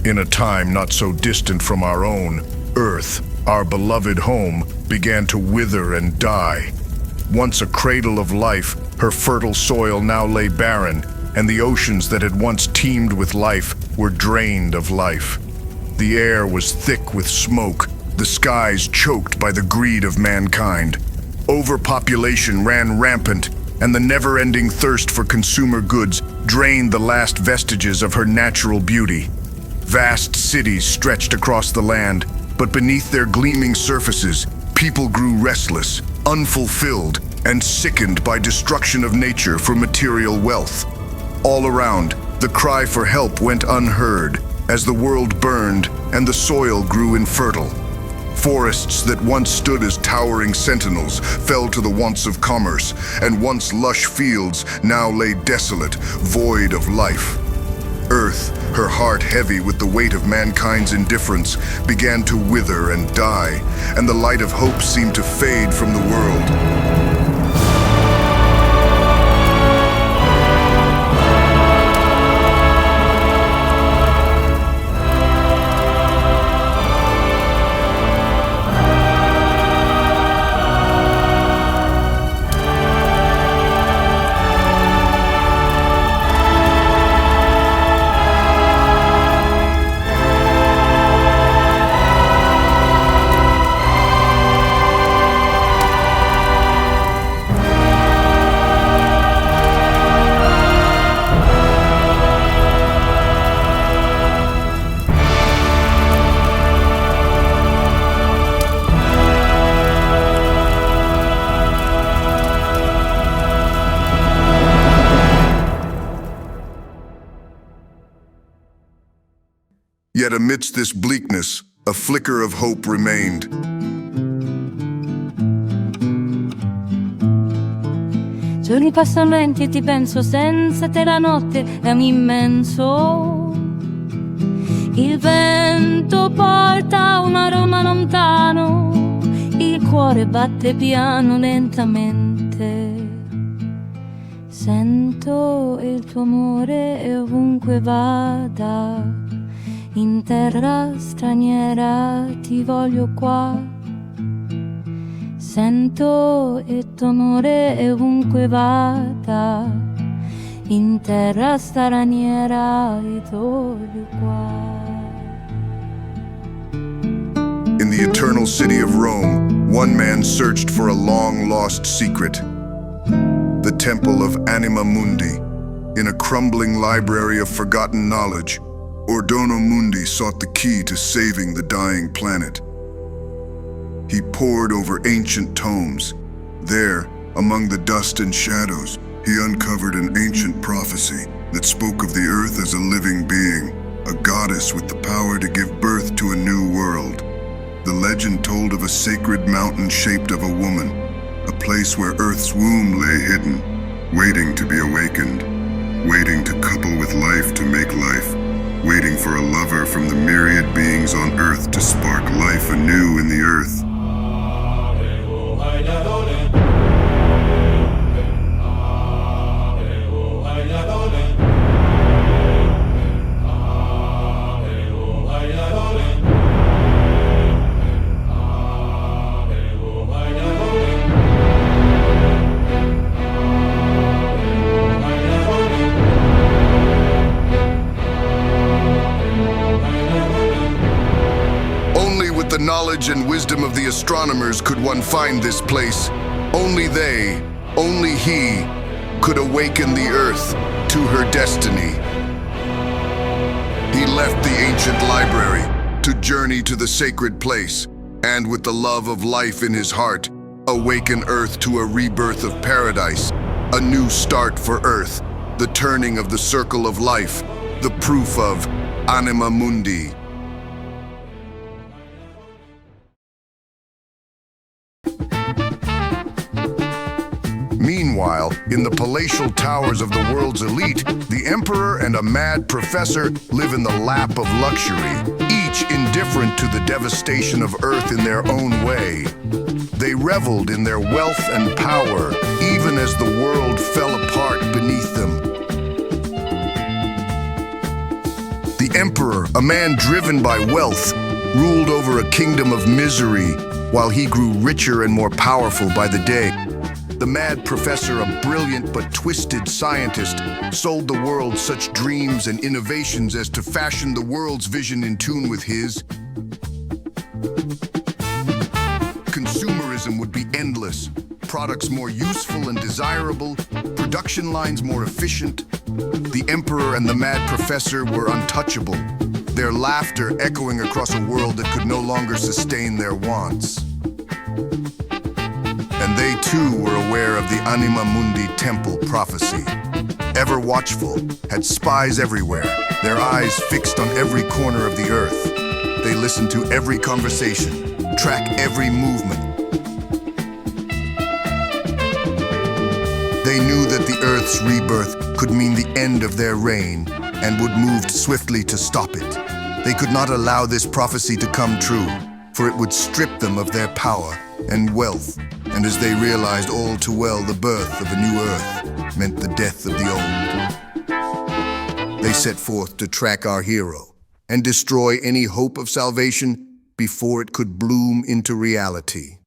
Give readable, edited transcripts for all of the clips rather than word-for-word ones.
In a time not so distant from our own, Earth, our beloved home, began to wither and die. Once a cradle of life, her fertile soil now lay barren, and the oceans that had once teemed with life were drained of life. The air was thick with smoke, the skies choked by the greed of mankind. Overpopulation ran rampant, and the never-ending thirst for consumer goods drained the last vestiges of her natural beauty. Vast cities stretched across the land, but beneath their gleaming surfaces, people grew restless, unfulfilled, and sickened by destruction of nature for material wealth. All around, the cry for help went unheard as the world burned and the soil grew infertile. Forests that once stood as towering sentinels fell to the wants of commerce, and once lush fields now lay desolate, void of life. Earth, her heart heavy with the weight of mankind's indifference, began to wither and die, and the light of hope seemed to fade from the world. Yet amidst this bleakness, a flicker of hope remained. Giorni passano lenti e ti penso, senza te la notte è un immenso. Il vento porta un aroma lontano, il cuore batte piano lentamente. Sento il tuo amore e ovunque vada, in terra straniera ti voglio qua. Sento il tuo amore e ovunque vada, in terra straniera ti voglio qua. In the eternal city of Rome, one man searched for a long-lost secret. The temple of Anima Mundi. In a crumbling library of forgotten knowledge, Anima Mundi sought the key to saving the dying planet. He pored over ancient tomes. There, among the dust and shadows, he uncovered an ancient prophecy that spoke of the earth as a living being, a goddess with the power to give birth to a new world. The legend told of a sacred mountain shaped of a woman, a place where Earth's womb lay hidden, waiting to be awakened, waiting to couple with life to make life, waiting for a lover from the myriad beings on Earth to spark life anew in the earth. The knowledge and wisdom of the astronomers could one find this place. Only they, only he, could awaken the earth to her destiny. He left the ancient library to journey to the sacred place, and with the love of life in his heart, awaken earth to a rebirth of paradise, a new start for earth, the turning of the circle of life, the proof of Anima Mundi. Meanwhile, in the palatial towers of the world's elite, the emperor and a mad professor live in the lap of luxury, each indifferent to the devastation of Earth in their own way. They reveled in their wealth and power, even as the world fell apart beneath them. The The emperor, a man driven by wealth, ruled over a kingdom of misery while he grew richer and more powerful by the day. The mad professor, a brilliant but twisted scientist, sold the world such dreams and innovations as to fashion the world's vision in tune with his. Consumerism would be endless, products more useful and desirable, production lines more efficient. The emperor and the mad professor were untouchable, their laughter echoing across a world that could no longer sustain their wants. And they too were aware of the Anima Mundi temple prophecy. Ever watchful, had spies everywhere, their eyes fixed on every corner of the earth. They listened to every conversation, track every movement. They knew that the earth's rebirth could mean the end of their reign and would move swiftly to stop it. They could not allow this prophecy to come true, for it would strip them of their power and wealth. And as they realized all too well, the birth of a new earth meant the death of the old. They set forth to track our hero and destroy any hope of salvation before it could bloom into reality.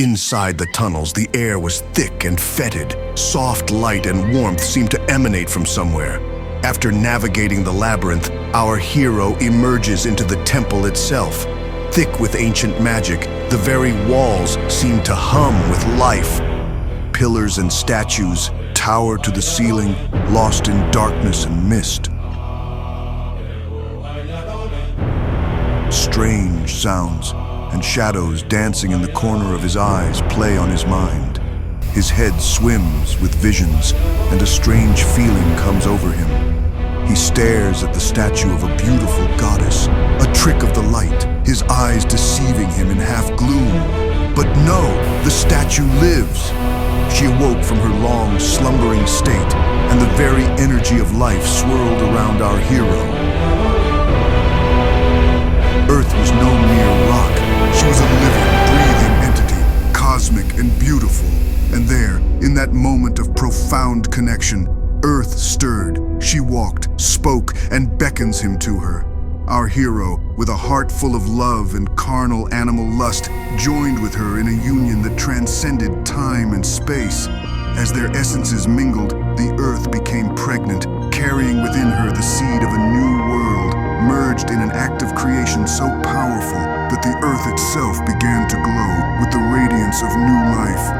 Inside the tunnels, the air was thick and fetid. Soft light and warmth seemed to emanate from somewhere. After navigating the labyrinth, our hero emerges into the temple itself. Thick with ancient magic, the very walls seemed to hum with life. Pillars and statues tower to the ceiling, lost in darkness and mist. Strange sounds and shadows dancing in the corner of his eyes play on his mind. His head swims with visions, and a strange feeling comes over him. He stares at the statue of a beautiful goddess, a trick of the light, his eyes deceiving him in half gloom. But no, the statue lives. She awoke from her long, slumbering state, and the very energy of life swirled around our hero. Earth was no mere rock. She was a living, breathing entity, cosmic and beautiful. And there, in that moment of profound connection, Earth stirred. She walked, spoke, and beckons him to her. Our hero, with a heart full of love and carnal animal lust, joined with her in a union that transcended time and space. As their essences mingled, the Earth became pregnant, carrying within her the seed of a new world, merged in an act of creation so powerful that the Earth itself began to glow with the radiance of new life.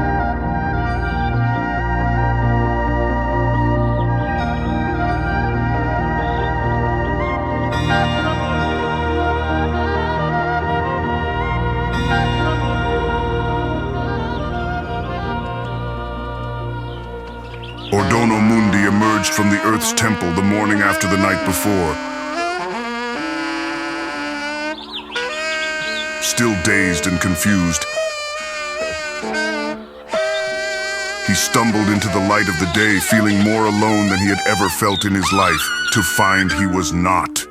Anima Mundi emerged from the Earth's temple the morning after the night before. Still dazed and confused, he stumbled into the light of the day, feeling more alone than he had ever felt in his life, to find he was not.